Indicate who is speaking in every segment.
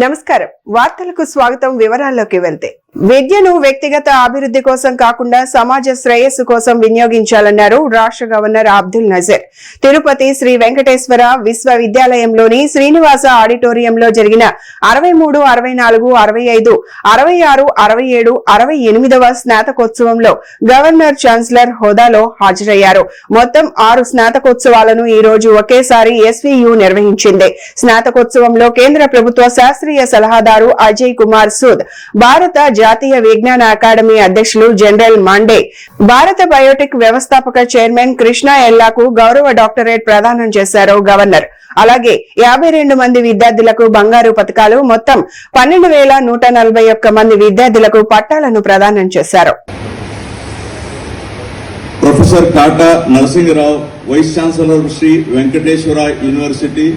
Speaker 1: నమస్కారం వార్తలకు స్వాగతం వివరాల్లోకి వెళ్తే విద్యను వ్యక్తిగత అభివృద్ధి కోసం కాకుండా సమాజ శ్రేయస్సు కోసం వినియోగించాలన్నారు రాష్ట్ర గవర్నర్ అబ్దుల్ నజీర్ తిరుపతి శ్రీ వెంకటేశ్వర విశ్వవిద్యాలయంలోని శ్రీనివాస ఆడిటోరియంలో జరిగిన 63, 64, 65, 66, 67, 68వ స్నాతకోత్సవంలో గవర్నర్ ఛాన్సలర్ హోదాలో హాజరయ్యారు. మొత్తం 6 స్నాతకోత్సవాలను ఈ రోజు ఒకేసారి ఎస్వీయు నిర్వహించింది. స్నాతకోత్సవంలో కేంద్ర ప్రభుత్వ శాస్త్రీయ సలహాదారు అజయ్ కుమార్ సూద్, భారత జాతీయ విజ్ఞాన అకాడమీ అధ్యక్షులు జనరల్ మాండే, భారత బయోటెక్ వ్యవస్థాపక చైర్మన్ కృష్ణ ఎల్లాకు గౌరవ డాక్టరేట్ ప్రదానం చేశారు గవర్నర్. అలాగే 52 మంది విద్యార్థులకు బంగారు పతకాలు, మొత్తం 12,141 మంది విద్యార్థులకు పట్టాలను ప్రదానం చేశారు.
Speaker 2: Professor Kata Narasimharao, vice chancellor Sri Venkateswara university,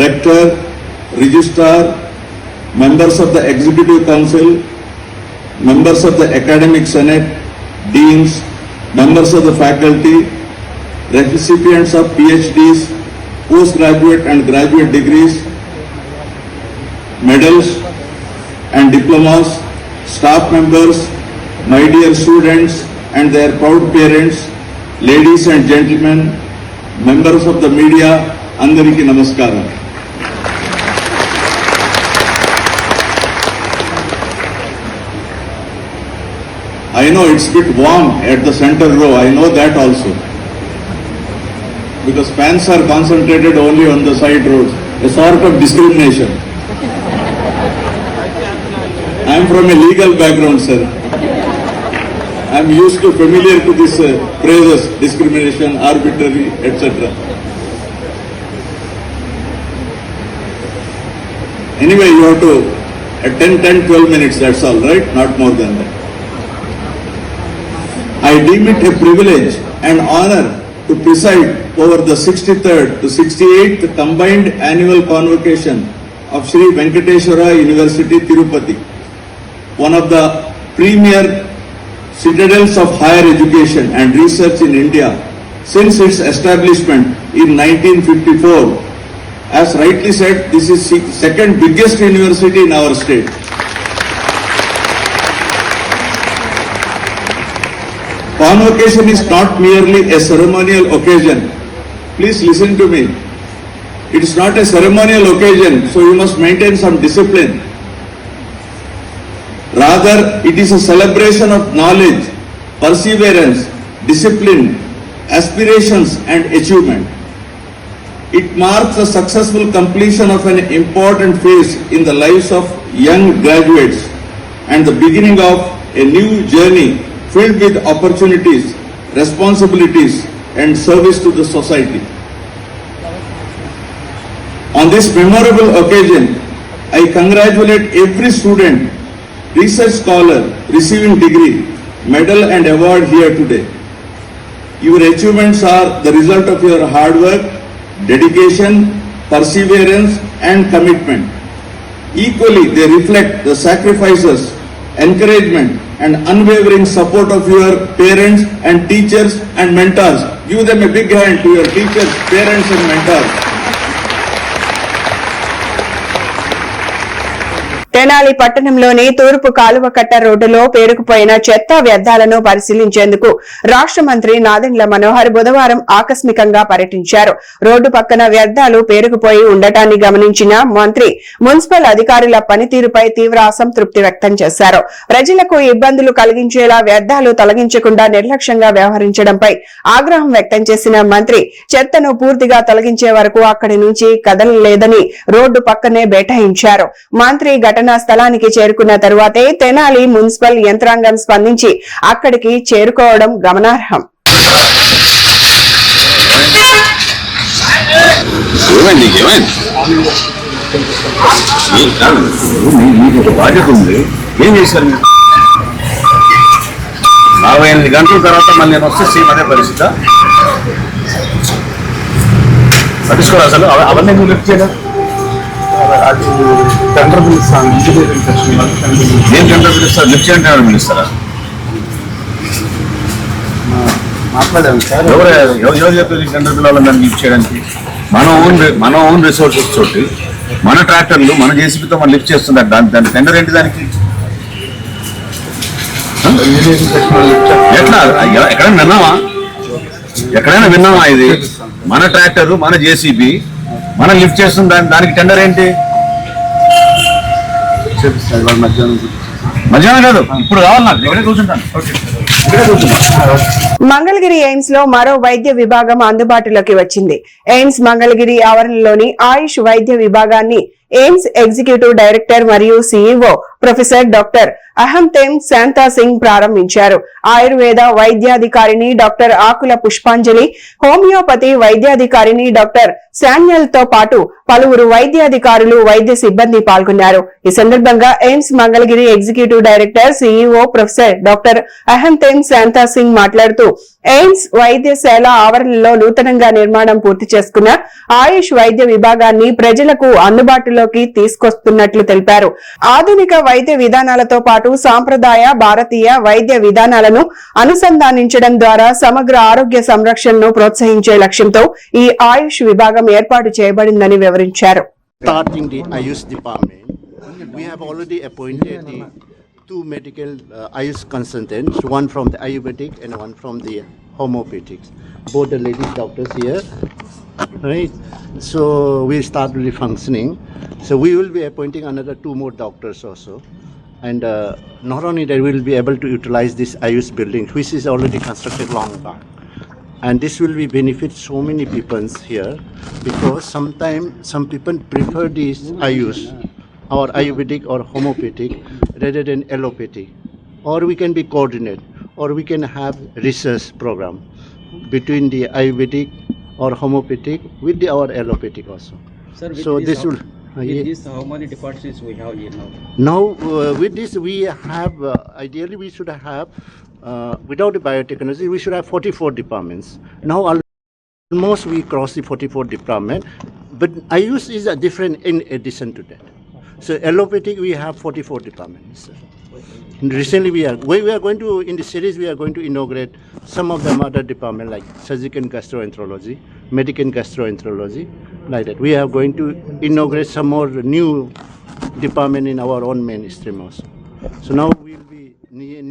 Speaker 2: Rector, Registrar, members of the Executive Council, members of the Academic Senate, Deans, members of the faculty, recipients of PhDs, postgraduate and graduate degrees, medals and diplomas, staff members, my dear students and their proud parents, ladies and gentlemen, members of the media, Andariki Namaskaram. I know it's a bit warm at the center row, I know that also. Because fans are concentrated only on the side rows, a sort of discrimination. I am from a legal background, sir. I am used to familiar to this phrases, discrimination, arbitrary, etc. Anyway, you have to, at 10-12 minutes, that's all, right? Not more than that. I deem it a privilege and honor to preside over the 63rd to 68th combined annual convocation of Sri Venkateswara University, Tirupati, one of the premier citadels of higher education and research in India since its establishment in 1954. As rightly said, this is the second biggest university in our state. Convocation is not merely a ceremonial occasion. Please listen to me. It is not a ceremonial occasion, so you must maintain some discipline. Rather, it is a celebration of knowledge, perseverance, discipline, aspirations and achievement. It marks the successful completion of an important phase in the lives of young graduates and the beginning of a new journey filled with opportunities, responsibilities and service to the society. On this memorable occasion, I congratulate every student, research scholar receiving degree, medal and award here today. Your achievements are the result of your hard work, dedication, perseverance and commitment. Equally, they reflect the sacrifices, encouragement and unwavering support of your parents and teachers and mentors. Give them a big hand to your teachers, parents and mentors.
Speaker 1: Tenali పట్టణంలోని తూర్పు కాలువ కట్ట రోడ్డులో పేరుకుపోయిన చెత్త వ్యర్థాలను పరిశీలించేందుకు రాష్ట్ర మంత్రి నాదెండ్ల మనోహర్ బుధవారం ఆకస్మికంగా పర్యటించారు. రోడ్డు పక్కన వ్యర్థాలు పేరుకుపోయి ఉండటాన్ని గమనించిన మంత్రి మున్సిపల్ అధికారుల పనితీరుపై తీవ్ర అసంతృప్తి వ్యక్తం చేశారు. ప్రజలకు ఇబ్బందులు కలిగించేలా వ్యర్థాలు తొలగించకుండా నిర్లక్ష్యంగా వ్యవహరించడంపై ఆగ్రహం వ్యక్తం చేసిన మంత్రి చెత్తను పూర్తిగా తొలగించే వరకు అక్కడి నుంచి కదలలేదని రోడ్డు పక్కనే బైఠాయించారు. మంత్రి ఘటనా స్థలానికి చేరుకున్న తరువాతే తెనాలి మున్సిపల్ యంత్రాంగం స్పందించి అక్కడికి చేరుకోవడం గమనార్హం.
Speaker 3: బాధ్యత ఉంది, ఏం చేశారు మీరు? 48 గంటల తర్వాత మళ్ళీ నేను వస్తే సేమ్ అదే పరిస్థితి. పట్టించుకోరా అసలు అవన్నీ నువ్వు లిఫ్ట్ చేయడం? అది టెండర్ పిలుస్తాను, ఇంజనీరింగ్ ఏం టెండర్ పిలుస్తారు? లిఫ్ట్ చేయండి అని పిలుస్తారా? మాట్లాడాను సార్. ఎవరు చెప్పారు టెండర్ పిలవాలని దాన్ని లిఫ్ట్ చేయడానికి? మన ఓన్ రిసోర్సెస్ తోటి మన ట్రాక్టర్లు మన జేసీబీతో మనం లిఫ్ట్ చేస్తున్నారు. దాని టెండర్ ఏంటి దానికి? ఎట్లా ఎక్కడైనా విన్నామా ఇది? మన ట్రాక్టర్ మన జేసీబీ మనం లిఫ్ట్ చేస్తున్న దానికి టెండర్ ఏంటి? మధ్యాహ్నం కాదు, ఇప్పుడు కావాలి నాకు. ఇక్కడే కూర్చుంటాను.
Speaker 1: మంగళగిరి ఎయిమ్స్ లో మరో వైద్య విభాగం అందుబాటులోకి వచ్చింది. ఎయిమ్స్ మంగళగిరి ఆవరణలోని ఆయుష్ వైద్య విభాగాన్ని ఎయిమ్స్ ఎగ్జిక్యూటివ్ డైరెక్టర్ మరియు CEO professor doctor Ahanthem Santa Singh ప్రారంభించారు. ఆయుర్వేద వైద్యాధికారిని డాక్టర్ ఆకుల పుష్పాంజలి, హోమియోపతి వైద్యాధికారిని డాక్టర్ శాన్యల్ తో పాటు పలువురు వైద్యాధికారులు, వైద్య సిబ్బంది పాల్గొన్నారు. ఈ సందర్భంగా AIIMS Mangalagiri executive director CEO professor doctor Ahanthem Santa Singh మాట్లాడుతూ ఎయిమ్స్ వైద్యశాల ఆవరణలో నూతనంగా నిర్మాణం పూర్తి చేసుకున్న ఆయుష్ వైద్య విభాగాన్ని ప్రజలకు అందుబాటులోకి తీసుకొస్తున్నట్లు తెలిపారు. ఆధునిక వైద్య విధానాలతో పాటు సాంప్రదాయ భారతీయ వైద్య విధానాలను అనుసంధానించడం ద్వారా సమగ్ర ఆరోగ్య సంరక్షణను ప్రోత్సహించే లక్ష్యంతో ఈ ఆయుష్ విభాగం ఏర్పాటు చేయబడిందని వివరించారు.
Speaker 4: Starting the Ayush department, we have already appointed the two medical Ayush consultants, one from the Ayurvedic and one from the homeopathics. Both the ladies doctors here, right? So we start really functioning. So we will be appointing another two more doctors also. And not only that, we will be able to utilize this Ayush building, which is already constructed long back. And this will be benefit so many people here, because sometimes some people prefer this Ayush or Ayurvedic or homeopathic rather than allopathic. Or we can be coordinate, or we can have research program between the Ayurvedic or homeopathic with our allopathic also.
Speaker 5: Sir, with
Speaker 4: So this
Speaker 5: how,
Speaker 4: will.
Speaker 5: with
Speaker 4: Yeah.
Speaker 5: this, how many departments we have here now?
Speaker 4: Now, with this, we have, ideally, we should have, without the biotechnology, we should have 44 departments. Now, almost we cross the 44 department, but Ayush is a different in addition to that. So, allopathic, we have 44 departments. And recently, we are going to, in the series, we are going to inaugurate some of them other departments like surgical gastroenterology, medical gastroenterology, like that. We are going to inaugurate some more new department in our own mainstream also. So now we will be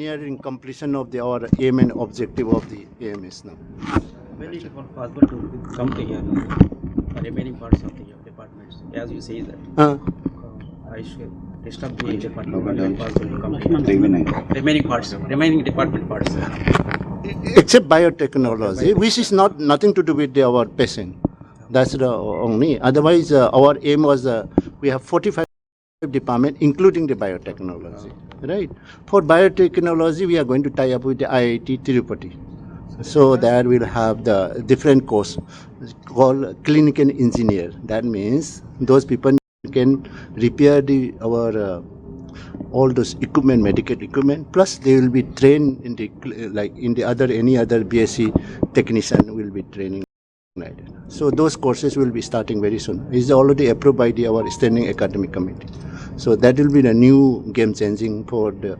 Speaker 4: nearing completion of our aim and objective of the AMS now.
Speaker 5: When it was possible to come to here now, remaining parts of the departments, as you say that, I should rest of the department possible to come here. Remaining department parts.
Speaker 4: Except biotechnology, which is nothing to do with our patient. That's the only. Otherwise, our aim was we have 45 department, including the biotechnology. Right. For biotechnology, we are going to tie up with the IIT Tirupati. So there we'll have the different course called clinical engineer. That means those people can repair our all those equipment, medical equipment. Plus, they will be trained in the any other BSc technician will be training. Right. So those courses will be starting very soon. It's already approved by our standing academic committee. So that will be the new game changing for the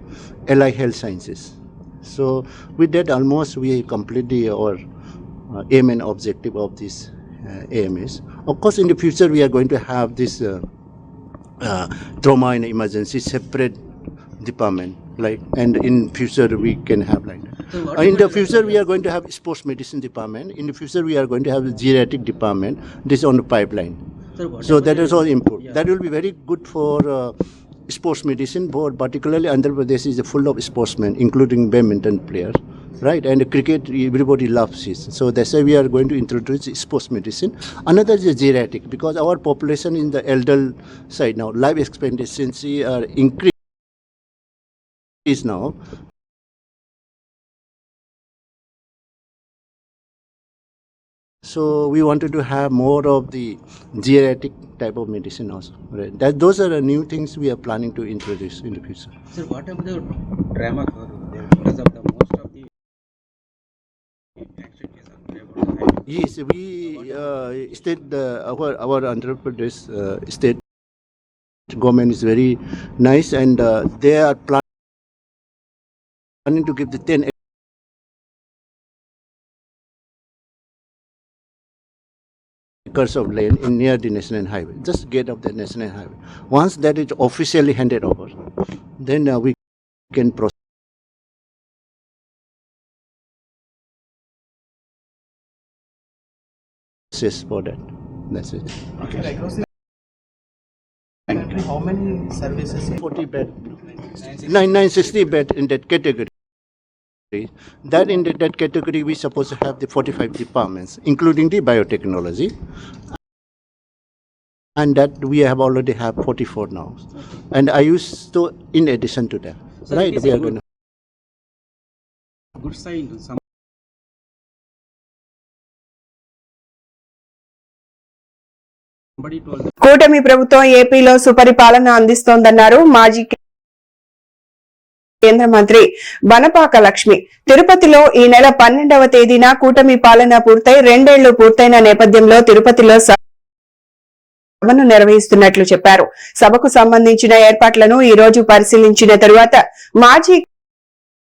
Speaker 4: allied health sciences. So with that, almost we complete our aim and objective of this AMS. Of course, in the future we are going to have this trauma and emergency separate department, like, and in future we can have like that. In the future we are going to have sports medicine department. In the future we are going to have the geriatric department. This is on the pipeline.
Speaker 5: Sir,
Speaker 4: So that is all input.
Speaker 5: Yeah.
Speaker 4: That will be very good for sports medicine, but particularly Andhra Pradesh is full of sportsmen, including badminton players, right? And cricket, everybody loves it. So that's why we are going to introduce sports medicine. Another is geriatric, because our population in the elder side now, life expectancy are increased now. So we wanted to have more of the geriatric type of medicine also. Right? Those are the new things we are planning to introduce in the future.
Speaker 5: Sir, what about the drama there? Because of the most of the activities are there.
Speaker 4: Yes, we our Andhra Pradesh state government is very nice, and they are planning to give the 10 acres of land in near the national highway, just gate of the national highway. Once that is officially handed over, then we can proceed. For that, that's it.
Speaker 5: How many services?
Speaker 4: 40 bed, 960 bed in that category. That in that category, we supposed to have the 45 departments, including the biotechnology, and that we have already have 44 now. And I used to, in addition to that,
Speaker 5: So
Speaker 4: right?
Speaker 5: it is
Speaker 4: We
Speaker 5: a
Speaker 4: are going to.
Speaker 5: Good sign to some. Somebody told
Speaker 1: కూటమి ప్రభుత్వం ఏపీలో సుపరిపాలన అందిస్తోందన్నారు మాజీ కేంద్ర మంత్రి బనపాక లక్ష్మి. తిరుపతిలో ఈ నెల 12వ తేదీన కూటమి పాలన పూర్తయి 2 ఏళ్లు పూర్తయిన నేపథ్యంలో తిరుపతిలో సభను నిర్వహిస్తున్నట్లు చెప్పారు. సభకు సంబంధించిన ఏర్పాట్లను ఈ రోజు పరిశీలించిన తరువాత మాజీ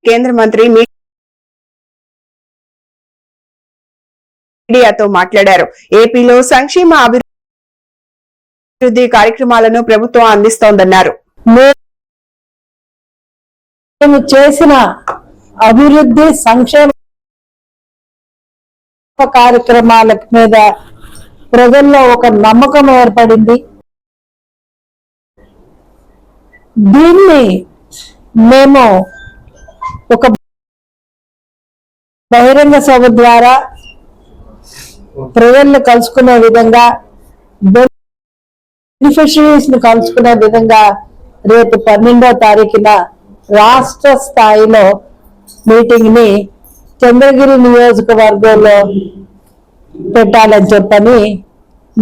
Speaker 1: కేంద్ర మంత్రి మీడియాతో మాట్లాడారు. ఏపీలో సంక్షేమ అభివృద్ధి కార్యక్రమాలను ప్రభుత్వం అందిస్తోందన్నారు.
Speaker 6: మేము చేసిన అభివృద్ధి సంక్షేమ కార్యక్రమాల మీద ప్రజల్లో ఒక నమ్మకం ఏర్పడింది. దీన్ని మేము ఒక బహిరంగ సభ ద్వారా ప్రజలను కలుసుకునే విధంగా, బెనిఫిషరీస్ ని కలుసుకునే విధంగా రేపు 12వ తారీఖున రాష్ట్ర స్థాయిలో మీటింగ్ ని చంద్రగిరి నియోజకవర్గంలో పెట్టాలని చెప్పని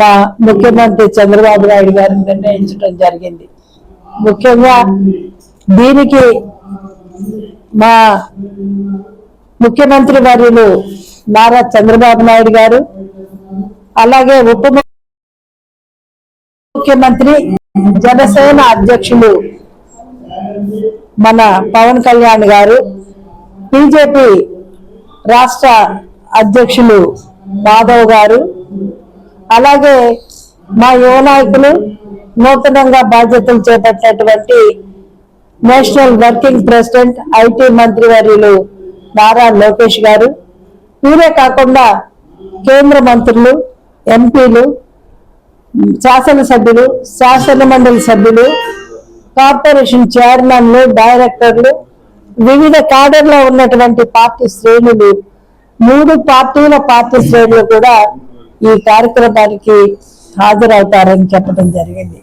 Speaker 6: మా ముఖ్యమంత్రి చంద్రబాబు నాయుడు గారు నిర్ణయించడం జరిగింది. ముఖ్యంగా దీనికి మా ముఖ్యమంత్రి వర్యులు నారా చంద్రబాబు నాయుడు గారు, అలాగే ఉప ముఖ్యమంత్రి జనసేన అధ్యక్షులు మన పవన్ కళ్యాణ్ గారు, బీజేపీ రాష్ట్ర అధ్యక్షులు మాధవ్ గారు, అలాగే మా యువ నాయకులు, నూతనంగా బాధ్యతలు చేపట్టినటువంటి నేషనల్ వర్కింగ్ ప్రెసిడెంట్ ఐటీ మంత్రి వర్యులు నారా లోకేష్ గారు, వీరే కాకుండా కేంద్ర మంత్రులు, ఎంపీలు, శాసనసభ్యులు, శాసన మండలి సభ్యులు, కార్పొరేషన్ చైర్మన్లు, డైరెక్టర్లు, వివిధ క్యాడర్లో ఉన్నటువంటి పార్టీ శ్రేణులు, 3 పార్టీల పార్టీ శ్రేణులు కూడా ఈ కార్యక్రమానికి హాజరవుతారని చెప్పడం జరిగింది.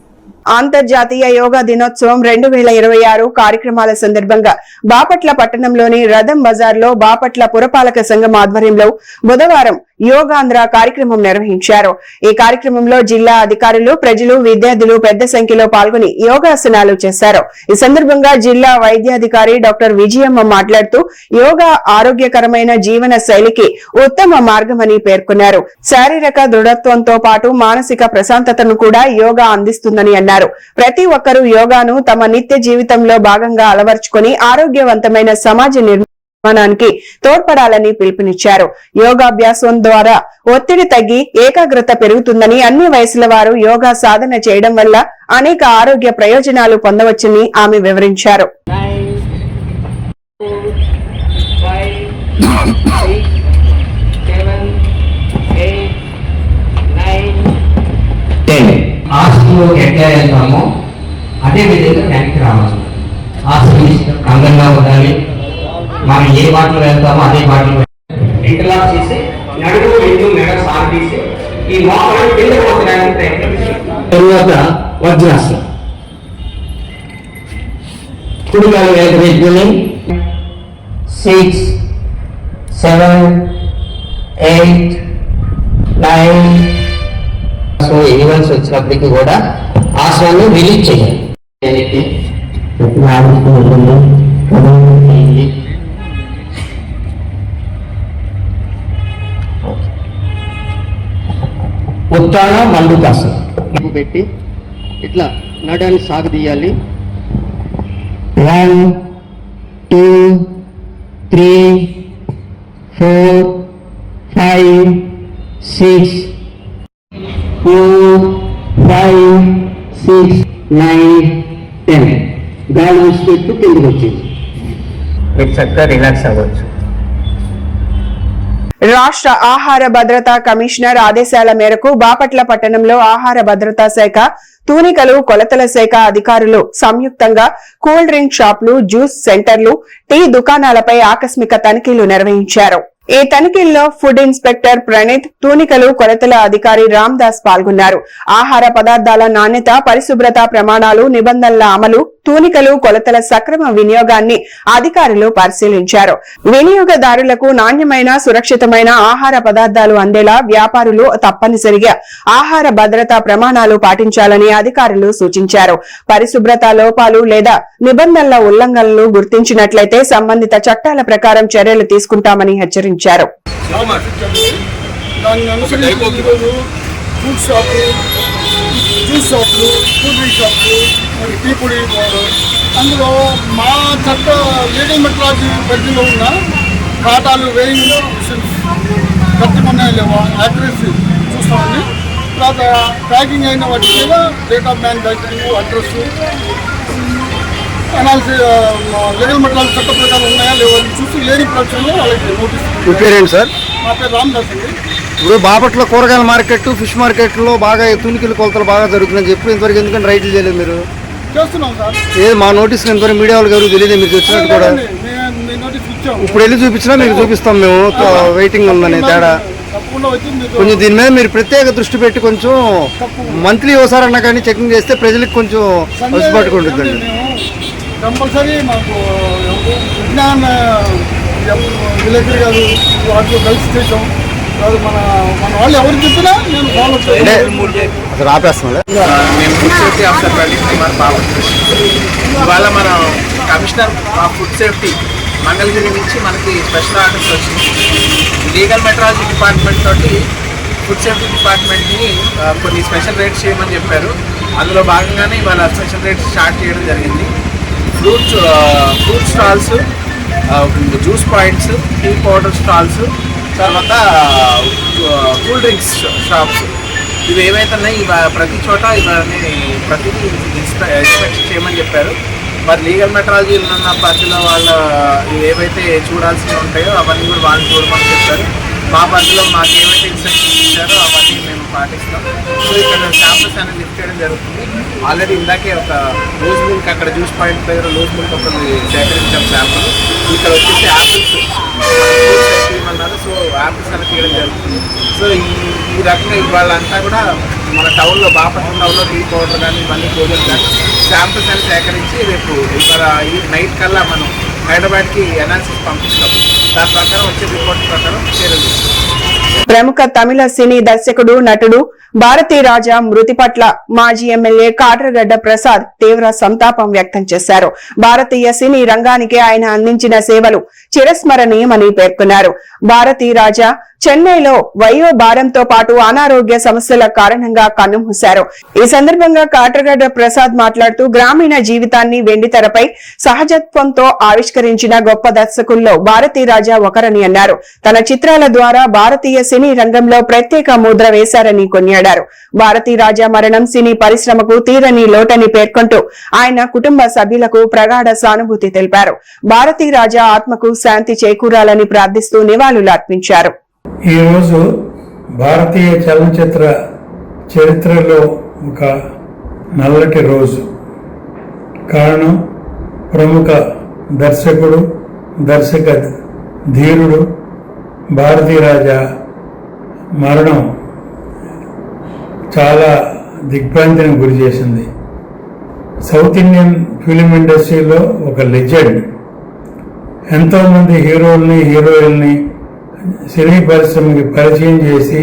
Speaker 1: అంతర్జాతీయ యోగా దినోత్సవం 2026 కార్యక్రమాల సందర్భంగా బాపట్ల పట్టణంలోని రథం బజార్లో బాపట్ల పురపాలక సంఘం ఆధ్వర్యంలో బుధవారం యోగాంధ్ర కార్యక్రమం నిర్వహించారు. ఈ కార్యక్రమంలో జిల్లా అధికారులు, ప్రజలు, విద్యార్థులు పెద్ద సంఖ్యలో పాల్గొని యోగాసనాలు చేశారు. ఈ సందర్భంగా జిల్లా వైద్యాధికారి డాక్టర్ విజయమ్మ మాట్లాడుతూ యోగా ఆరోగ్యకరమైన జీవన శైలికి ఉత్తమ మార్గమని పేర్కొన్నారు. శారీరక దృఢత్వంతో పాటు మానసిక ప్రశాంతతను కూడా యోగా అందిస్తుందని అన్నారు. ప్రతి ఒక్కరూ యోగాను తమ నిత్య జీవితంలో భాగంగా అలవర్చుకొని ఆరోగ్యవంతమైన సమాజ నిర్మాణానికి తోడ్పడాలని పిలుపునిచ్చారు. యోగాభ్యాసం ద్వారా ఒత్తిడి తగ్గి ఏకాగ్రత పెరుగుతుందని, అన్ని వయసుల వారు యోగా సాధన చేయడం వల్ల అనేక ఆరోగ్య ప్రయోజనాలు పొందవచ్చని ఆమె వివరించారు.
Speaker 7: 9, 4, 5, 6, 7, 8, 9, 10. ఆసనంలో ఎట్లా వెళ్తామో అదే విధంగా వెనక్కి రావాలి. ఆసనం అందంగా ఉండాలి. మనం ఏ బాటలో వెళ్తామో అదే బాటలో ఇంటర్లాక్ చేసి నడుము వెళ్ళు మెడ సార్ తీసి ఈ మోకాలు కింద పోతడానికి ప్రయత్నం చేయాలి. తరువాత వజ్రాసనం. కుడికాలు వేసుకుని 6, 7, 8, 9. సో ఈవెంట్స్ వచ్చినప్పటికీ కూడా ఆసనాన్ని రిలీజ్ చేయాలి. ఉత్తాన మండుకాసనం పెట్టి ఇట్లా నడాన్ని సాగదీయాలి. 1, 2, 3, 4, 5, 6. 4, 5, 6, 9, 10. గాలి విడిచిపెట్టు కిందకి వచ్చింది. మీరు చక్కగా రిలాక్స్ అవ్వచ్చు.
Speaker 1: రాష్ట్ర ఆహార భద్రతా కమిషనర్ ఆదేశాల మేరకు బాపట్ల పట్టణంలో ఆహార భద్రతా శాఖ, తూనికలు కొలతల శాఖ అధికారులు సంయుక్తంగా కూల్ డ్రింక్ షాపులు, జ్యూస్ సెంటర్లు, టీ దుకాణాలపై ఆకస్మిక తనిఖీలు నిర్వహించారు. ఈ తనిఖీల్లో ఫుడ్ ఇన్స్పెక్టర్ ప్రణీత్, తూనికలు కొలతల అధికారి రామ్ దాస్ పాల్గొన్నారు. ఆహార పదార్థాల నాణ్యత, పరిశుభ్రత ప్రమాణాలు, నిబంధనల అమలు, తూనికలు కొలతల సక్రమ వినియోగాన్ని అధికారులు పరిశీలించారు. వినియోగదారులకు నాణ్యమైన, సురక్షితమైన ఆహార పదార్థాలు అందేలా వ్యాపారులు తప్పనిసరిగా ఆహార భద్రతా ప్రమాణాలు పాటించాలని అధికారులు సూచించారు. పరిశుభ్రత లోపాలు లేదా నిబంధనల ఉల్లంఘనలు గుర్తించినట్లయితే సంబంధిత చట్టాల ప్రకారం చర్యలు తీసుకుంటామని హెచ్చరించారు.
Speaker 8: దాన్ని అనుసరించి ఈరోజు ఫుడ్ షాపులు, జ్యూస్ షాపులు, కూల్ డ్రింక్ షాపులు, మరి టీ పొడి పౌడర్, అందులో మా చట్ట లీగల్ మెట్రాలజీ పరిధిలో ఉన్న ఖాతాలు, వేయింగ్ మిషన్స్ కరెక్ట్గా ఉన్నాయా లేవా, యాక్యురసీ చూస్తామండి. తర్వాత ప్యాకింగ్ అయిన వాటి మీద date of manufacturing, address, analysis, legal metrology చట్ట ప్రకారం ఉన్నాయా లేవా చూసి లేని పక్షంలో వాళ్ళకి నోటీస్.
Speaker 9: మీ పేరేంటి సార్?
Speaker 8: మా పేరు రామదాస్ అండి.
Speaker 9: ఇప్పుడు బాపట్ల కూరగాయల మార్కెట్, ఫిష్ మార్కెట్లో బాగా తునికిలు కొలతలు బాగా జరుగుతుందని చెప్పి ఇంతవరకు ఎందుకంటే రైట్లు చేయలేదు మీరు?
Speaker 8: చేస్తున్నాం సార్.
Speaker 9: ఏది మా నోటీస్ ఇంతవరకు మీడియా వాళ్ళకి ఎవరు తెలియదు మీరు వచ్చినట్టు కూడా.
Speaker 8: నోటీస్ ఇచ్చాము.
Speaker 9: ఇప్పుడు వెళ్ళి చూపించినా మీకు చూపిస్తాం మేము, వెయిటింగ్ ఉందని తేడా.
Speaker 8: తప్పకుండా వచ్చింది.
Speaker 9: కొంచెం దీని మీద మీరు ప్రత్యేక దృష్టి పెట్టి కొంచెం మంత్లీ ఒకసారి అన్నా కానీ చెకింగ్ చేస్తే ప్రజలకు కొంచెం వసపాటుగా ఉంటుందండి.
Speaker 8: కంపల్సరీ మాకు విజ్ఞాన విలేకరి గారు వాటిలో కలిసి చేసాం. మన వాళ్ళు ఎవరు చెప్పినా నేను ఫాలో
Speaker 9: అసలు ఆపేస్తున్నాడు.
Speaker 3: నేను food safety officer Pradeep Kumar Bapatla. ఇవాళ మనం కమిషనర్ ఫుడ్ సేఫ్టీ మంగళగిరి నుంచి మనకి స్పెషల్ ఆర్డర్స్ వచ్చింది. లీగల్ మెట్రాలజీ డిపార్ట్మెంట్ తోటి ఫుడ్ సేఫ్టీ డిపార్ట్మెంట్ని కొన్ని స్పెషల్ రేట్స్ చేయమని చెప్పారు. అందులో భాగంగానే ఇవాళ స్పెషల్ రేట్స్ స్టార్ట్ చేయడం జరిగింది. Fruit stalls, juice points, tea powder stalls, తర్వాత కూల్ డ్రింక్స్ షాప్స్, ఇవి ఏవైతే ఉన్నాయి ప్రతి చోట ఇవన్నీ ప్రతిదీ ఇన్స్పెక్ట్ చేయమని చెప్పారు. మరి లీగల్ మెట్రాలజీ ఉన్న పరిధిలో వాళ్ళ ఏవైతే చూడాల్సినవి ఉంటాయో అవన్నీ కూడా వాళ్ళని చూడమని చెప్పారు. మా పరిధిలో మాకు ఏవైతే ఇన్స్ట్రక్షన్స్ ఇచ్చారో అవన్నీ మేము పాటిస్తాం. సో ఇక్కడ శాంపుల్స్ అనేది లిఫ్ట్ చేయడం జరుగుతుంది. ఆల్రెడీ ఇందాకే ఒక లూజ్ మిల్క్ అక్కడ జ్యూస్ పాయింట్ దగ్గర లూజ్ మిల్క్ ఒకటి సేకరించాం శాంపుల్. ఇక్కడ వచ్చేసి యాపిల్స్ అన్నారు. సో యాపిల్స్ అనేది తీయడం జరుగుతుంది. సో ఈ రకంగా ఇవాళంతా కూడా మన టౌన్లో, బాపట్ల టౌన్లో టీ పౌడర్ కానీ ఇవన్నీ కోజలు కానీ శాంపుల్స్ అని సేకరించి రేపు ఇవాళ ఈ నైట్ కల్లా మనం హైదరాబాద్కి అనాలిసిస్ పంపిస్తాం. దాని ప్రకారం వచ్చే రిపోర్ట్ ప్రకారం చర్యలు.
Speaker 1: ప్రముఖ తమిళ సినీ దర్శకుడు, నటుడు భారతీ రాజా మృతి పట్ల మాజీ ఎమ్మెల్యే కాట్రగడ్డ ప్రసాద్ తీవ్ర సంతాపం వ్యక్తం చేశారు. భారతీయ సినీ రంగానికి ఆయన అందించిన సేవలు చిరస్మరణీయమని పేర్కొన్నారు. భారతీ రాజా చెన్నైలో వయో భారంతో పాటు అనారోగ్య సమస్యల కారణంగా కన్నుమూశారు. ఈ సందర్భంగా కాట్రగడ్డ ప్రసాద్ మాట్లాడుతూ గ్రామీణ జీవితాన్ని వెండితెరపై సహజత్వంతో ఆవిష్కరించిన గొప్ప దర్శకుల్లో భారతీ రాజా ఒకరని అన్నారు. తన చిత్రాల ద్వారా భారతీయ సినీ రంగంలో ప్రత్యేక ముద్ర వేశారని కొనియాడారు. భారతీ రాజా మరణం సినీ పరిశ్రమకు తీరని లోటని పేర్కొంటూ ఆయన కుటుంబ సభ్యులకు ప్రగాఢ సానుభూతి తెలిపారు. భారతీ రాజా ఆత్మకు శాంతి చేకూరాలని ప్రార్థిస్తూ నివాళులు అర్పించారు.
Speaker 8: ఈరోజు భారతీయ చలనచిత్ర చరిత్రలో ఒక నల్లటి రోజు. కారణం ప్రముఖ దర్శకుడు, దర్శక ధీరుడు భారతీ రాజా మరణం చాలా దిగ్భ్రాంతిని గురి చేసింది. సౌత్ ఇండియన్ ఫిలిం ఇండస్ట్రీలో ఒక లెజెండ్. ఎంతోమంది హీరోల్ని, హీరోయిన్ని సినీ పరిశ్రమకి పరిచయం చేసి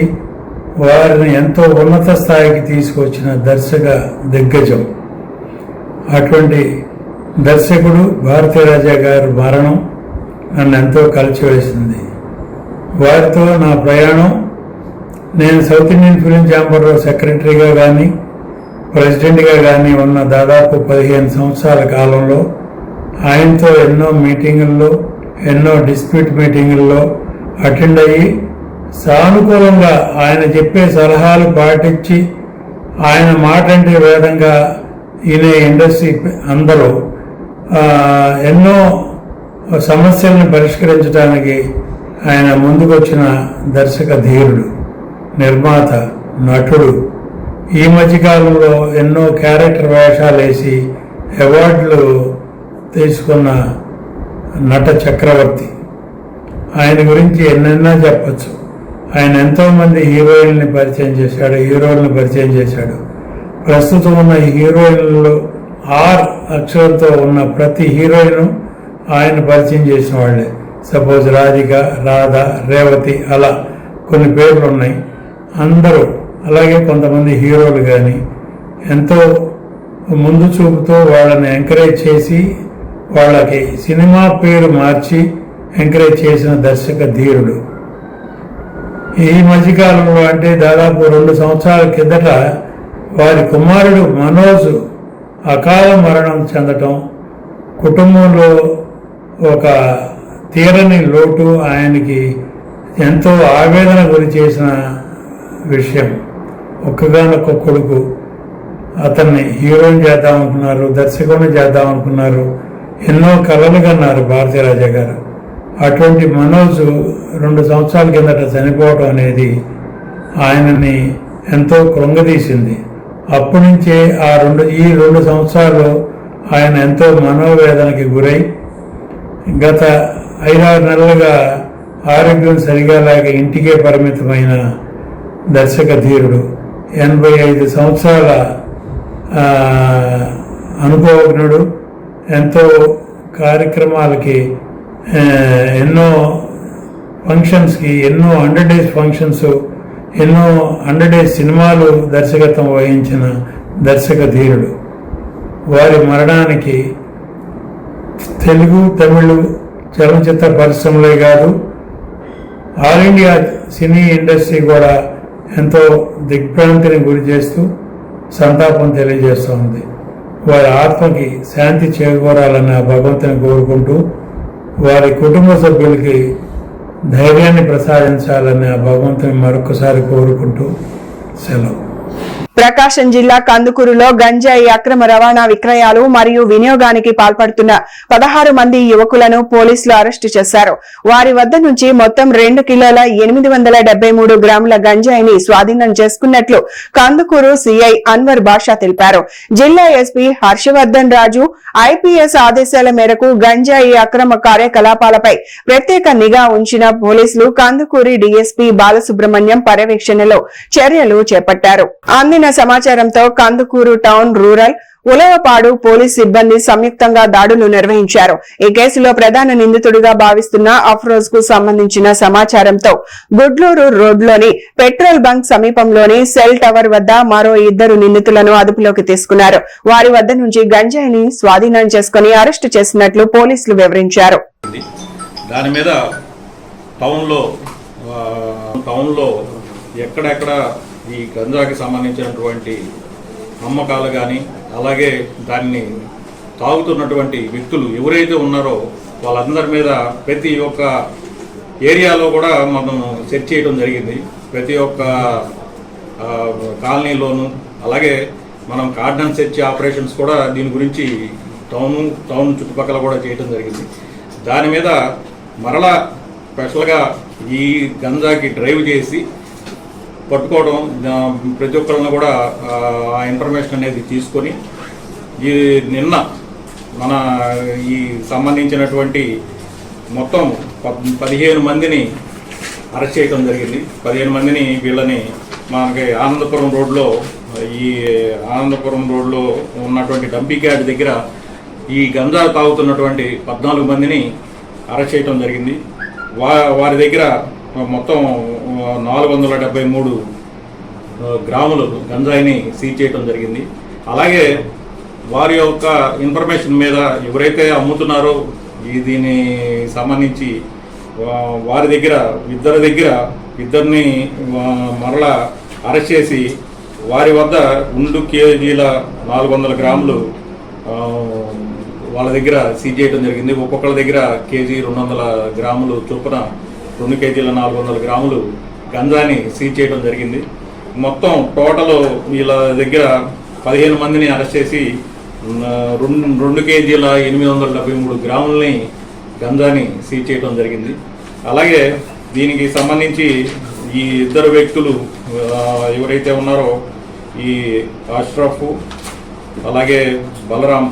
Speaker 8: వారిని ఎంతో ఉన్నత స్థాయికి తీసుకొచ్చిన దర్శక దిగ్గజం. అటువంటి దర్శకుడు భారతీ రాజా గారి మరణం నన్ను ఎంతో కలిచివేసింది. వారితో నా ప్రయాణం, నేను సౌత్ ఇండియన్ ఫిలిం ఛాంబర్లో సెక్రటరీగా కానీ ప్రెసిడెంట్గా కానీ ఉన్న దాదాపు 15 సంవత్సరాల కాలంలో ఆయనతో ఎన్నో మీటింగుల్లో, ఎన్నో డిస్ప్యూట్ మీటింగుల్లో అటెండ్ అయ్యి
Speaker 10: సానుకూలంగా ఆయన చెప్పే సలహాలు పాటించి ఆయన మాట అంటే విధంగా ఈయన ఇండస్ట్రీ అందరూ ఎన్నో సమస్యలను పరిష్కరించడానికి ఆయన ముందుకొచ్చిన దర్శక ధీరుడు, నిర్మాత, నటుడు. ఈ మధ్యకాలంలో ఎన్నో క్యారెక్టర్ వేషాలు వేసి అవార్డులు తీసుకున్న నట చక్రవర్తి. ఆయన గురించి ఎన్నెన్నో చెప్పచ్చు. ఆయన ఎంతోమంది హీరోయిన్ని పరిచయం చేశాడు, హీరోయిన్లు పరిచయం చేశాడు. ప్రస్తుతం ఉన్న హీరోయిన్లు ఆర్ అక్షరంతో ఉన్న ప్రతి హీరోయిన్ ఆయన పరిచయం చేసిన వాళ్ళే. సపోజ్ రాధిక, రాధ, రేవతి, అలా కొన్ని పేర్లు ఉన్నాయి. అందరూ అలాగే కొంతమంది హీరోలు కానీ ఎంతో ముందు చూపుతో వాళ్ళని ఎంకరేజ్ చేసి వాళ్ళకి సినిమా పేరు మార్చి ఎంకరేజ్ చేసిన దర్శక ధీరుడు. ఈ మధ్యకాలంలో అంటే దాదాపు 2 సంవత్సరాల కిందట వారి కుమారుడు మనోజ్ అకాల మరణం చెందటం కుటుంబంలో ఒక తీరని లోటు, ఆయనకి ఎంతో ఆవేదన గురి చేసిన విషయం. ఒక్కగానొక్క కొడుకు, అతన్ని హీరోయిన్ చేద్దామనుకున్నారు, దర్శకుడిని చేద్దామనుకున్నారు, ఎన్నో కలలు కన్నారు భారతీరాజా గారు. అటువంటి మనోజ్ 2 సంవత్సరాల కిందట చనిపోవడం అనేది ఆయనని ఎంతో కృంగదీసింది. అప్పటి నుంచే ఈ 2 సంవత్సరాలు ఆయన ఎంతో మనోవేదనకి గురై గత 5-6 నెలలుగా ఆరోగ్యం సరిగా లేక ఇంటికే పరిమితమైన దర్శక ధీరుడు. 85 సంవత్సరాల అనుభవజ్ఞుడు. ఎంతో కార్యక్రమాలకి, ఎన్నో ఫంక్షన్స్కి, ఎన్నో 100 days ఫంక్షన్స్, ఎన్నో 100 days సినిమాలు దర్శకత్వం వహించిన దర్శక ధీరుడు. వారి మరణానికి తెలుగు, తమిళ చలనచిత్ర పరిశ్రమలే కాదు, ఆల్ ఇండియా సినీ ఇండస్ట్రీ కూడా ఎంతో దిగ్భ్రాంతిని గురి చేస్తూ సంతాపం తెలియజేస్తోంది. వారి ఆత్మకి శాంతి చేకూరాలని భగవంతుని కోరుకుంటూ, వారి కుటుంబ సభ్యులకి ధైర్యాన్ని ప్రసాదించాలని భగవంతుని మరొకసారి కోరుకుంటూ సెలవు.
Speaker 1: ప్రకాశం జిల్లా కందుకూరులో గంజాయి అక్రమ రవాణా, విక్రయాలు మరియు వినియోగానికి పాల్పడుతున్న 16 మంది యువకులను పోలీసులు అరెస్టు చేశారు. వారి వద్ద నుంచి మొత్తం 2 కిలోల 873 గ్రాముల గంజాయిని స్వాధీనం చేసుకున్నట్లు కందుకూరు సిఐ అన్వర్ బాషా తెలిపారు. జిల్లా ఎస్పీ హర్షవర్ధన్ రాజు ఐపీఎస్ ఆదేశాల మేరకు గంజాయి అక్రమ కార్యకలాపాలపై ప్రత్యేక నిఘా ఉంచిన పోలీసులు కందుకూరి డీఎస్పీ బాలసుబ్రహ్మణ్యం పర్యవేక్షణలో చర్యలు చేపట్టారు. అందిన సమాచారంతో Kandukur town, rural, Ulavapadu police సిబ్బంది సంయుక్తంగా దాడులు నిర్వహించారు. ఈ కేసులో ప్రధాన నిందితుడిగా భావిస్తున్న అఫ్రోజ్ కు సంబంధించిన సమాచారంతో గుడ్లూరు రోడ్లోని పెట్రోల్ బంక్ సమీపంలోని సెల్ టవర్ వద్ద మరో 2 నిందితులను అదుపులోకి తీసుకున్నారు. వారి వద్ద నుంచి గంజాయిని స్వాధీనం చేసుకుని అరెస్టు చేసినట్లు పోలీసులు వివరించారు.
Speaker 11: దాని మీద టౌన్లో ఎక్కడెక్కడ ఈ గంజాకి సంబంధించినటువంటి అమ్మకాలు కానీ, అలాగే దాన్ని తాగుతున్నటువంటి వ్యక్తులు ఎవరైతే ఉన్నారో వాళ్ళందరి మీద ప్రతి ఒక్క ఏరియాలో కూడా మనం సెర్చ్ చేయడం జరిగింది. ప్రతి ఒక్క కాలనీలోనూ, అలాగే మనం కార్డన్ సెర్చ్ ఆపరేషన్స్ కూడా దీని గురించి టౌన్ చుట్టుపక్కల కూడా చేయడం జరిగింది. దాని మీద మరలా స్పెషల్గా ఈ గంజాకి డ్రైవ్ చేసి పట్టుకోవడం, ప్రతి ఒక్కరిని కూడా ఆ ఇన్ఫర్మేషన్ అనేది తీసుకొని నిన్న మన ఈ సంబంధించినటువంటి మొత్తం 15 మందిని అరెస్ట్ చేయడం జరిగింది. 15 మందిని వీళ్ళని మనకి ఆనందపురం రోడ్లో ఉన్నటువంటి డంపింగ్ యార్డ్ దగ్గర ఈ గంజా తాగుతున్నటువంటి 14 మందిని అరెస్ట్ చేయడం జరిగింది. వారి దగ్గర మొత్తం 473 గ్రాములు గంజాయిని సీజ్ చేయడం జరిగింది. అలాగే వారి యొక్క ఇన్ఫర్మేషన్ మీద ఎవరైతే అమ్ముతున్నారో దీన్ని సంబంధించి వారి దగ్గర ఇద్దరిని మరలా అరెస్ట్ చేసి వారి వద్ద 2 కేజీల 400 గ్రాములు వాళ్ళ దగ్గర సీజ్ చేయడం జరిగింది. ఒక్కొక్కరి దగ్గర కేజీ 200 గ్రాములు చొప్పున 2 కేజీల 400 గ్రాములు గంజాని సీజ్ చేయడం జరిగింది. మొత్తం టోటల్ వీళ్ళ దగ్గర 15 మందిని అరెస్ట్ చేసి 2 కేజీల 873 గ్రాములని గంజాని సీజ్ చేయడం జరిగింది. అలాగే దీనికి సంబంధించి ఈ ఇద్దరు వ్యక్తులు ఎవరైతే ఉన్నారో ఈ అష్రఫ్ అలాగే బలరాం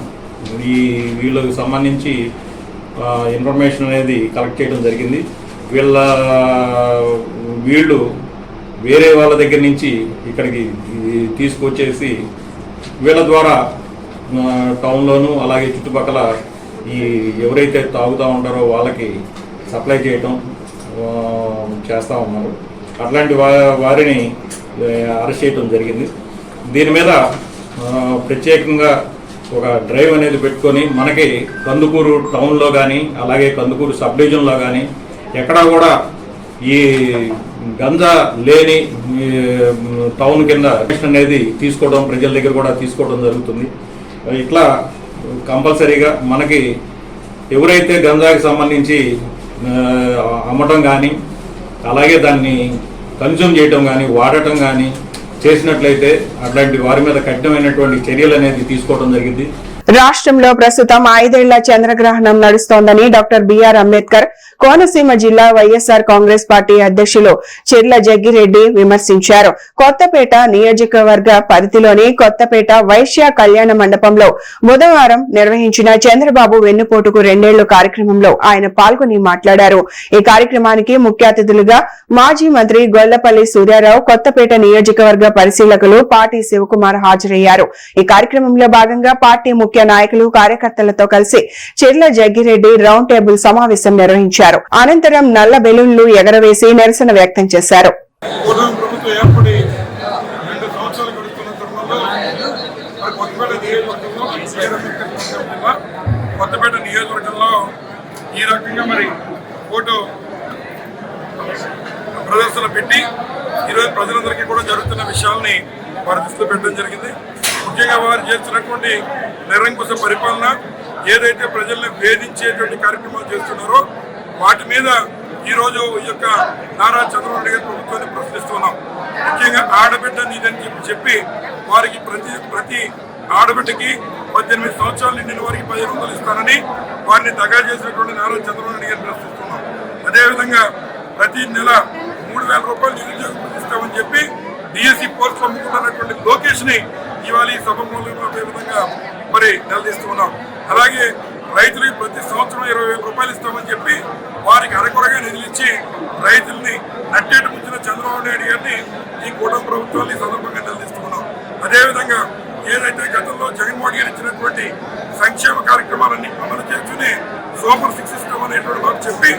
Speaker 11: వీళ్ళకి సంబంధించి ఇన్ఫర్మేషన్ అనేది కలెక్ట్ చేయడం జరిగింది. వీళ్ళు వేరే వాళ్ళ దగ్గర నుంచి ఇక్కడికి తీసుకొచ్చేసి వీళ్ళ ద్వారా టౌన్లోను అలాగే చుట్టుపక్కల ఎవరైతే తాగుతూ ఉంటారో వాళ్ళకి సప్లై చేయటం చేస్తూ ఉన్నారు. అట్లాంటి వారిని అరెస్ట్ చేయడం జరిగింది. దీని మీద ప్రత్యేకంగా ఒక డ్రైవ్ అనేది పెట్టుకొని మనకి కందుకూరు టౌన్లో కానీ అలాగే కందుకూరు సబ్ డివిజన్లో కానీ ఎక్కడా కూడా ఈ గంజా లేని టౌన్ కింద అనేది తీసుకోవడం ప్రజల దగ్గర కూడా తీసుకోవడం జరుగుతుంది. ఇట్లా కంపల్సరీగా మనకి ఎవరైతే గంజాకి సంబంధించి అమ్మటం కానీ అలాగే దాన్ని కన్జ్యూమ్ చేయటం కానీ వాడటం కానీ చేసినట్లయితే అట్లాంటి వారి మీద కఠినమైనటువంటి చర్యలు అనేది తీసుకోవడం జరిగింది.
Speaker 1: రాష్ట్రంలో ప్రస్తుతం 5 ఏళ్ల చంద్రగ్రహణం నడుస్తోందని డాక్టర్ బిఆర్ అంబేద్కర్ కోనసీమ జిల్లా వైఎస్ఆర్ కాంగ్రెస్ పార్టీ అధ్యక్షులు చిర్ల జగ్గిరెడ్డి విమర్శించారు. కొత్తపేట నియోజకవర్గ పరిధిలోని కొత్తపేట వైశ్య కళ్యాణ మండపంలో బుధవారం నిర్వహించిన చంద్రబాబు వెన్నుపోటుకు 2 ఏళ్లు కార్యక్రమంలో ఆయన పాల్గొని మాట్లాడారు. ఈ కార్యక్రమానికి ముఖ్య అతిథులుగా మాజీ మంత్రి గొల్లపల్లి సూర్యారావు, కొత్తపేట నియోజకవర్గ పరిశీలకులు పాటి శివకుమార్ హాజరయ్యారు. ఈ కార్యక్రమంలో భాగంగా పార్టీ ముఖ్య నాయకులు కార్యకర్తలతో కలిసి చిర్ల జగ్గిరెడ్డి రౌండ్ టేబుల్ సమావేశం నిర్వహించారు. అనంతరం నల్ల బెలూన్లు ఎగరవేసి నిరసన వ్యక్తం చేశారు.
Speaker 8: కొత్తపేట నియోజకవర్గంలో ఈ రకంగా మరి ఫోటో ప్రదర్శన పెట్టి ఈరోజు ప్రజలందరికీ కూడా జరుగుతున్న విషయాల్ని వారి దృష్టిలో పెట్టడం జరిగింది. ముఖ్యంగా వారు చేస్తున్నటువంటి నిరంకుశ పరిపాలన, ఏదైతే ప్రజల్ని వేధించేటువంటి కార్యక్రమాలు చేస్తున్నారో వాటి మీద ఈరోజు ఈ యొక్క నారా చంద్రబాబు నాయుడు గారి ప్రభుత్వాన్ని ప్రశ్నిస్తున్నాం. ముఖ్యంగా ఆడబిడ్డ నీదని చెప్పి వారికి ప్రతి ఆడబిడ్డకి 18 సంవత్సరాలు నిండిన వారికి 1500 ఇస్తారని వారిని దగా చేసినటువంటి నారా చంద్రబాబు నాయుడు గారిని ప్రశ్నిస్తున్నాం. అదేవిధంగా ప్రతి నెల 3000 రూపాయలు నిరుద్యోగం ఇస్తామని చెప్పి డిఎస్సి పోస్టులు అమ్ముకుంటున్నటువంటి లోకేష్ ని ఇవాళ ఈ సభలో విధంగా మరి నిలదీస్తున్నాం. అలాగే రైతులకి ప్రతి సంవత్సరం 20,000 రూపాయలు ఇస్తామని చెప్పి వారికి అరకొరగా నిధులిచ్చి రైతుల్ని నట్టేట ముంచిన చంద్రబాబు నాయుడు గారిని ఈ కూటమి ప్రభుత్వాన్ని సందర్భంగా నిలదీస్తున్నాం. అదేవిధంగా ఏదైతే గతంలో జగన్మోహన్ గారు ఇచ్చినటువంటి సంక్షేమ కార్యక్రమాలన్నీ అమలు చేస్తూనే సూపర్ 6 ఇస్తాం అనేటువంటి మాట చెప్పి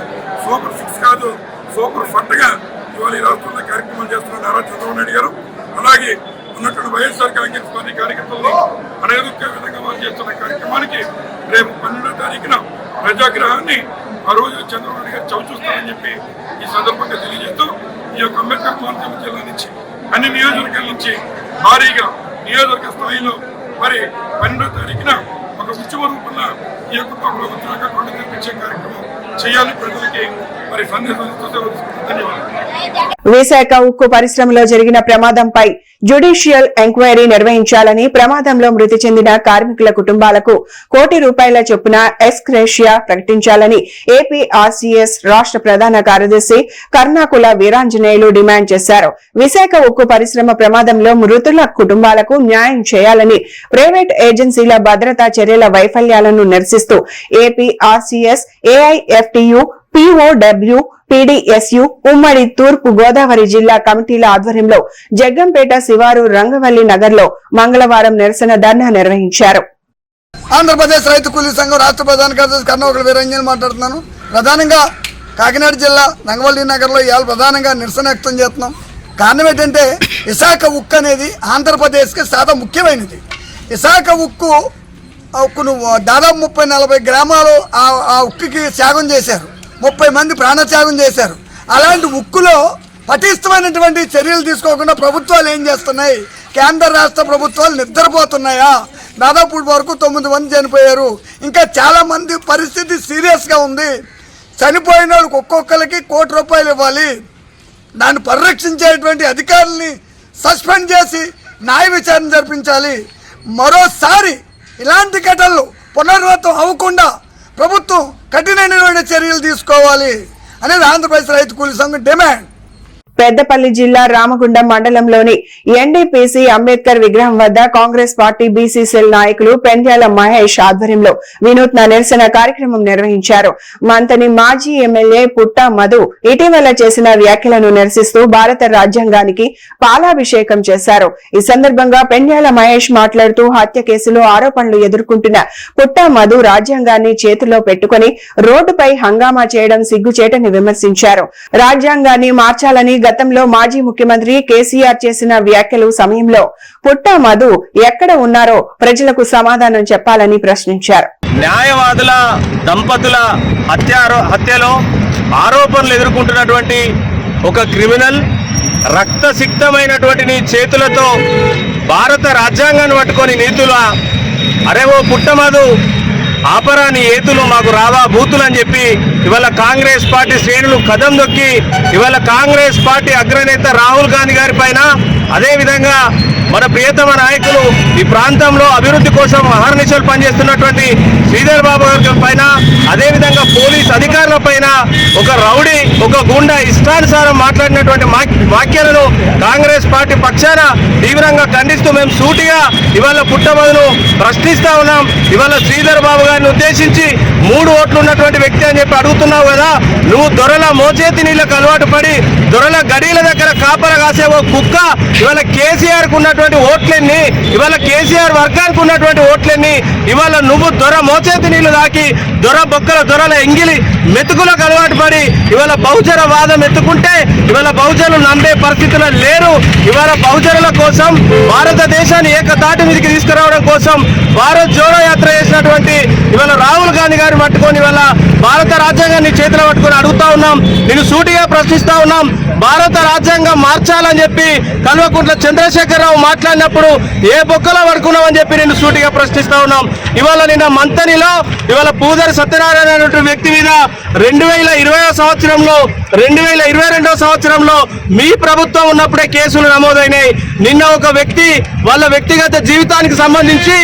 Speaker 8: సూపర్ 6 కాదు సూపర్ ఫండ్గా ఇవాళ ఈ రాష్ట్రంలో కార్యక్రమాలు చేస్తున్న నారా చంద్రబాబు నాయుడు గారు, అలాగే ఉన్నటువంటి వైఎస్ఆర్ కాంగ్రెస్ పార్టీ కార్యకర్తలను అనేక విధంగా వారు చేస్తున్న కార్యక్రమానికి రేపు 12వ తారీఖున ప్రజాగ్రహాన్ని ఆ రోజు చంద్రబాబు నాయుడు గారు చవిచూస్తారని చెప్పి ఈ సందర్భంగా తెలియజేస్తూ ఈ యొక్క అంబేద్కర్ కోనసీమ జిల్లా నుంచి అన్ని నియోజకవర్గాల నుంచి భారీగా నియోజకవర్గ స్థాయిలో మరి 12వ తారీఖున ఒక ఉత్సవ రూపంలో ఈ యొక్క ప్రభుత్వంగా కొండ తెప్పించే కార్యక్రమం చేయాలి, ప్రజలకి మరి సందేశం ఇస్తూ ధన్యవాదాలు.
Speaker 1: విశాఖ ఉక్కు పరిశ్రమలో జరిగిన ప్రమాదంపై జ్యుడిషియల్ ఎంక్వైరీ నిర్వహించాలని, ప్రమాదంలో మృతి చెందిన కార్మికుల కుటుంబాలకు ₹1 కోటి చొప్పున ఎక్స్గ్రేషియా ప్రకటించాలని ఏపీఆర్సీఎస్ రాష్ట్ర ప్రధాన కార్యదర్శి కర్ణాకుల వీరాంజనేయులు డిమాండ్ చేశారు. విశాఖ ఉక్కు పరిశ్రమ ప్రమాదంలో మృతుల కుటుంబాలకు న్యాయం చేయాలని, ప్రైవేట్ ఏజెన్సీల భద్రతా చర్యల వైఫల్యాలను నిరసిస్తూ ఏపీఆర్సీఎస్, ఏఐఎఫ్టీయూ, పీఓడబ్ల్యూ, పీడీఎస్యూ ఉమ్మడి తూర్పు గోదావరి జిల్లా కమిటీల ఆధ్వర్యంలో జగ్గంపేట శివారు రంగవల్లి నగర్లో మంగళవారం నిరసన ధర్నా నిర్వహించారు.
Speaker 8: ఆంధ్రప్రదేశ్ రైతు కూలీ సంఘం రాష్ట్ర ప్రధాన కార్యదర్శి కర్ణాకుల వీరాంజనేయులు మాట్లాడుతున్నాను. ప్రధానంగా కాకినాడ జిల్లా రంగవల్లి నగర్లో ఇవాళ ప్రధానంగా నిరసన వ్యక్తం చేస్తున్నాం. కారణం ఏంటంటే విశాఖ ఉక్కు అనేది ఆంధ్రప్రదేశ్కి చాలా ముఖ్యమైనది. విశాఖ ఉక్కును దాదాపు 30-40 గ్రామాలు ఆ ఉక్కుకి త్యాగం చేశారు, 30 మంది ప్రాణత్యాగం చేశారు. అలాంటి ఉక్కులో పటిష్టమైనటువంటి చర్యలు తీసుకోకుండా ప్రభుత్వాలు ఏం చేస్తున్నాయి? కేంద్ర రాష్ట్ర ప్రభుత్వాలు నిద్రపోతున్నాయా? దాదాపు వరకు 9 మంది చనిపోయారు. ఇంకా చాలామంది పరిస్థితి సీరియస్గా ఉంది. చనిపోయిన వాళ్ళకి ఒక్కొక్కరికి ₹1 కోటి ఇవ్వాలి. దాన్ని పరిరక్షించేటువంటి అధికారుల్ని సస్పెండ్ చేసి న్యాయ విచారణ జరిపించాలి. మరోసారి ఇలాంటి ఘటనలు పునరావృతం అవ్వకుండా ప్రభుత్వం కఠినమైన చర్యలు తీసుకోవాలి అనేది ఆంధ్రప్రదేశ్ రైతు కూలీ సంఘం డిమాండ్.
Speaker 1: పెద్దపల్లి జిల్లా రామగుండం మండలంలోని ఎన్డీపీసీ అంబేద్కర్ విగ్రహం వద్ద కాంగ్రెస్ పార్టీ బీసీ సెల్ నాయకులు పెండ్యాల మహేష్ ఆధ్వర్యంలో వినూత్న నిరసన కార్యక్రమం నిర్వహించారు. మంతని మాజీ ఎమ్మెల్యే పుట్టా మధు ఇటీవల చేసిన వ్యాఖ్యలను నిరసిస్తూ భారత రాజ్యాంగానికి పాలాభిషేకం చేశారు. ఈ సందర్భంగా పెండ్యాల మహేష్ మాట్లాడుతూ హత్య కేసులో ఆరోపణలు ఎదుర్కొంటున్న పుట్టా మధు రాజ్యాంగాన్ని చేతిలో పెట్టుకుని రోడ్డుపై హంగామా చేయడం సిగ్గుచేటని విమర్శించారు. రాజ్యాంగాన్ని మార్చాలని గతంలో మాజీ ముఖ్యమంత్రి కేసీఆర్ చేసిన వ్యాఖ్యలు సమయంలో పుట్టా మధు ఎక్కడ ఉన్నారో ప్రజలకు సమాధానం చెప్పాలని ప్రశ్నించారు.
Speaker 12: న్యాయవాదుల దంపతుల హత్యలో ఆరోపణలు ఎదుర్కొంటున్నటువంటి ఒక క్రిమినల్ రక్తసిక్తమైనటువంటి నీ చేతులతో భారత రాజ్యాంగాన్ని పట్టుకొని నీతులా అరే ఓ పుట్టమధు ఆపరా నీ ఏతులు మాకు రావా బూతులు అని చెప్పి ఇవాళ కాంగ్రెస్ పార్టీ శ్రేణులు కదం దొక్కి ఇవాళ కాంగ్రెస్ పార్టీ అగ్రనేత రాహుల్ గాంధీ గారి పైన అదేవిధంగా మన ప్రియతమ నాయకులు ఈ ప్రాంతంలో అభివృద్ధి కోసం అహర్నిశలు పనిచేస్తున్నటువంటి శ్రీధర్ బాబు గారి పైన అదేవిధంగా పోలీస్ అధికారుల పైన ఒక రౌడీ ఒక గుండా ఇష్టానుసారం మాట్లాడినటువంటి వాక్యాలను కాంగ్రెస్ పార్టీ పక్షాన తీవ్రంగా ఖండిస్తూ మేము సూటిగా ఇవాళ పుట్టమధును ప్రశ్నిస్తా ఉన్నాం. ఇవాళ శ్రీధర్ బాబు గారిని ఉద్దేశించి 3 ఓట్లు ఉన్నటువంటి వ్యక్తి అని చెప్పి అడుగుతున్నావు కదా, నువ్వు దొరల మోచేతి నీళ్లకు అలవాటు పడి దొరల గడీల దగ్గర కాపర కాసే ఓ కుక్క ఇవాళ కేసీఆర్ కు ఉన్నటువంటి ఓట్లన్నీ ఇవాళ కేసీఆర్ వర్గానికి ఉన్నటువంటి ఓట్లన్నీ ఇవాళ నువ్వు దొర మోచేతి నీళ్లు దాకి దొర బొక్కల దొరల ఎంగిలి మెతుకులకు అలవాటు పడి ఇవాళ బహుజన వాదం ఎత్తుకుంటే ఇవాళ బహుజనులు నమ్మే పరిస్థితుల్లో లేరు. ఇవాళ బహుజనుల కోసం భారతదేశాన్ని ఏకతాటి మీదకి తీసుకురావడం కోసం భారత్ జోడో యాత్ర చేసినటువంటి ఇవాళ రాహుల్ గాంధీ గారిని పట్టుకొని ఇవాళ భారత రాజ్యాంగాన్ని చేతిలో పట్టుకొని అడుగుతా ఉన్నాం. నేను సూటిగా ప్రశ్నిస్తా ఉన్నాం. భారత రాజ్యాంగం మార్చాలని చెప్పి కల్వకుంట్ల చంద్రశేఖరరావు మాట్లాడినప్పుడు ఏ బొక్కలో పడుకున్నామని చెప్పి నేను సూటిగా ప్రశ్నిస్తా ఉన్నాం. ఇవాళ నిన్న మంతనిలో ఇవాళ పూదరి సత్యనారాయణ అనేటువంటి వ్యక్తి మీద 2020 సంవత్సరంలో 2022 సంవత్సరంలో మీ ప్రభుత్వం ఉన్నప్పుడే కేసులు నమోదైనాయి. నిన్న ఒక వ్యక్తి వాళ్ళ వ్యక్తిగత జీవితానికి సంబంధించి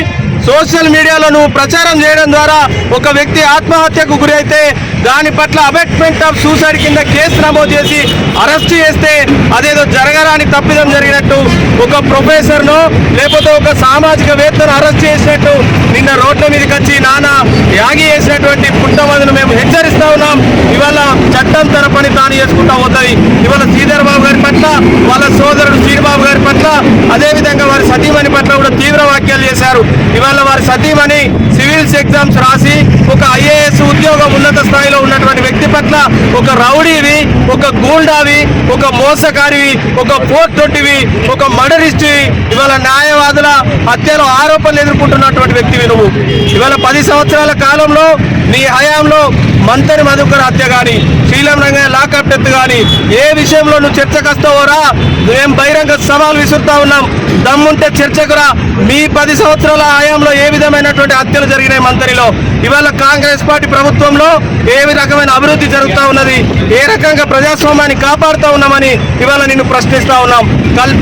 Speaker 12: సోషల్ మీడియాలో నువ్వు ప్రచారం చేయడం ద్వారా ఒక వ్యక్తి ఆత్మహత్యకు గురి అయితే దాని పట్ల అబెట్మెంట్ ఆఫ్ సూసైడ్ కింద కేసు నమోదు చేసి అరెస్ట్ చేస్తే అదేదో జరగరాని తప్పిదం జరిగినట్టు ఒక ప్రొఫెసర్ను లేకపోతే ఒక సామాజికవేత్తను అరెస్ట్ చేసినట్టు నిన్న రోడ్ల మీదకి వచ్చి నానా యాగి చేసినటువంటి పుట్టమధును మేము హెచ్చరిస్తా ఉన్నాం. ఇవాళ చట్టం తన పని తాను చేసుకుంటా పోతుంది. ఇవాళ శ్రీధర్ బాబు గారి పట్ల వాళ్ళ సోదరుడు శ్రీబాబు గారి పట్ల అదేవిధంగా వారి సతీమణి పట్ల కూడా తీవ్ర వ్యాఖ్యలు చేశారు. ఇవాళ వారి సతీమణి సివిల్స్ ఎగ్జామ్స్ రాసి ఒక ఐఏఎస్ ఉద్యోగం ఉన్నత స్థాయిలో ఉన్నటువంటి వ్యక్తి పట్ల ఒక రౌడీవి ఒక గూండావి ఒక మోసకారివి ఒక 420వి ఒక మర్డరిస్ట్వి ఇవాళ న్యాయవాదుల హత్యలో ఆరోపణలు ఎదుర్కొంటున్నటువంటి వ్యక్తివి నువ్వు. ఇవాళ 10 సంవత్సరాల కాలంలో నీ హయాంలో మంతని మధుకర్ హత్య కానీ శ్రీలం రంగయ్య లాకప్ డెత్ కానీ ఏ విషయంలో నువ్వు చర్చకు వస్తావోరా మేము బహిరంగ సవాల్ విసురుతా ఉన్నాం. దమ్ముంటే చర్చకురా. మీ 10 సంవత్సరాల హయాంలో ఏ విధమైనటువంటి హత్యలు జరిగినాయి మంతనిలో? ఇవాళ కాంగ్రెస్ పార్టీ ప్రభుత్వంలో ఏ రకమైన అభివృద్ధి జరుగుతూ ఉన్నది? ఏ రకంగా ప్రజాస్వామ్యాన్ని కాపాడుతూ ఉన్నామని ఇవాళ నిన్ను ప్రశ్నిస్తా ఉన్నాం.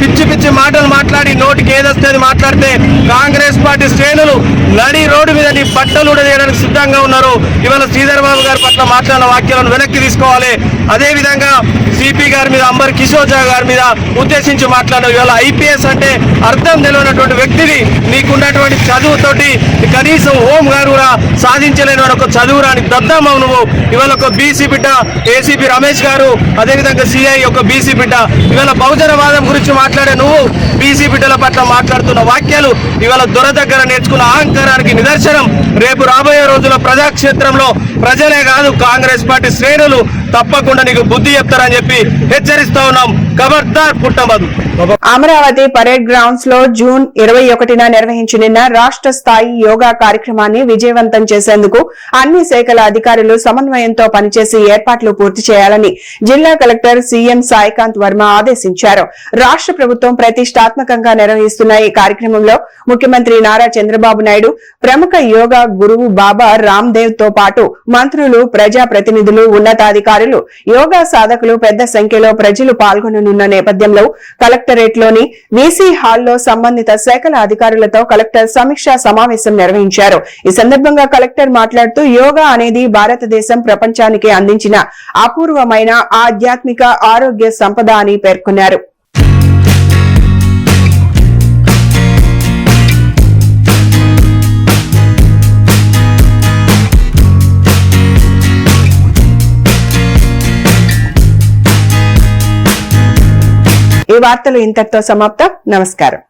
Speaker 12: పిచ్చి పిచ్చి మాటలు మాట్లాడి నోటికి ఏదొస్తుంది మాట్లాడితే కాంగ్రెస్ పార్టీ శ్రేణులు నడి రోడ్డు మీద నీ బట్టలు చేయడానికి సిద్ధంగా ఉన్నారు. ఇవాళ శ్రీధర్ బాబు గారి పట్ల మాట్లాడిన వాక్యాలను వెనక్కి తీసుకోవాలి. అదేవిధంగా సిపి గారి మీద అంబర్ కిషోర్ జా గారి మీద ఉద్దేశించి మాట్లాడారు. ఇవాళ ఐపీఎస్ అంటే అర్థం తెలియనటువంటి వ్యక్తిని నీకున్నటువంటి చదువుతోటి కనీసం హోం గారు కూడా సాధించలేని ఒక చదువు రాని దద్దమ్మ నువ్వు. ఇవాళ ఒక బీసీ బిడ్డ ఏసీపీ రమేష్ గారు అదేవిధంగా సిఐ ఒక బీసీ బిడ్డ ఇవాళ బహుజనవాదం గురించి మాట్లాడే నువ్వు బీసీ బిడ్డల పట్ల మాట్లాడుతున్న వాక్యాలు ఇవాళ దొర దగ్గర నేర్చుకున్న అహంకారానికి నిదర్శనం. రేపు రాబోయే రోజుల ప్రజాక్షేత్రంలో ప్రజలే కాదు కాంగ్రెస్ పార్టీ శ్రేణులు తప్పకుండా నీకు బుద్ధి చెప్తారని చెప్పి హెచ్చరిస్తా ఉన్నాం. ఖబర్దార్ పుట్టమధు.
Speaker 1: అమరావతి పరేడ్ గ్రౌండ్స్ లో జూన్ 21న నిర్వహించనున్న రాష్ట్ర స్థాయి యోగా కార్యక్రమాన్ని విజయవంతం చేసేందుకు అన్ని శాఖల అధికారులు సమన్వయంతో పనిచేసి ఏర్పాట్లు పూర్తి చేయాలని జిల్లా కలెక్టర్ సీఎం సాయికాంత్ వర్మ ఆదేశించారు. రాష్ట్ర ప్రభుత్వం ప్రతిష్టాత్మకంగా నిర్వహిస్తున్న ఈ కార్యక్రమంలో ముఖ్యమంత్రి నారా చంద్రబాబు నాయుడు, ప్రముఖ యోగా గురువు బాబా రామ్ దేవ్ తో పాటు మంత్రులు, ప్రజాప్రతినిధులు, ఉన్నతాధికారులు అధికారులు, యోగా సాధకులు పెద్ద సంఖ్యలో ప్రజలు పాల్గొననున్న నేపథ్యంలో కలెక్టరేట్లోని వీసీ హాల్లో సంబంధిత శాఖల అధికారులతో కలెక్టర్ సమీక్షా సమావేశం నిర్వహించారు. ఈ సందర్భంగా కలెక్టర్ మాట్లాడుతూ యోగా అనేది భారతదేశం ప్రపంచానికి అందించిన అపూర్వమైన ఆధ్యాత్మిక ఆరోగ్య సంపద అని పేర్కొన్నారు. ఈ వార్తలు ఇంతటితో సమాప్తం. నమస్కారం.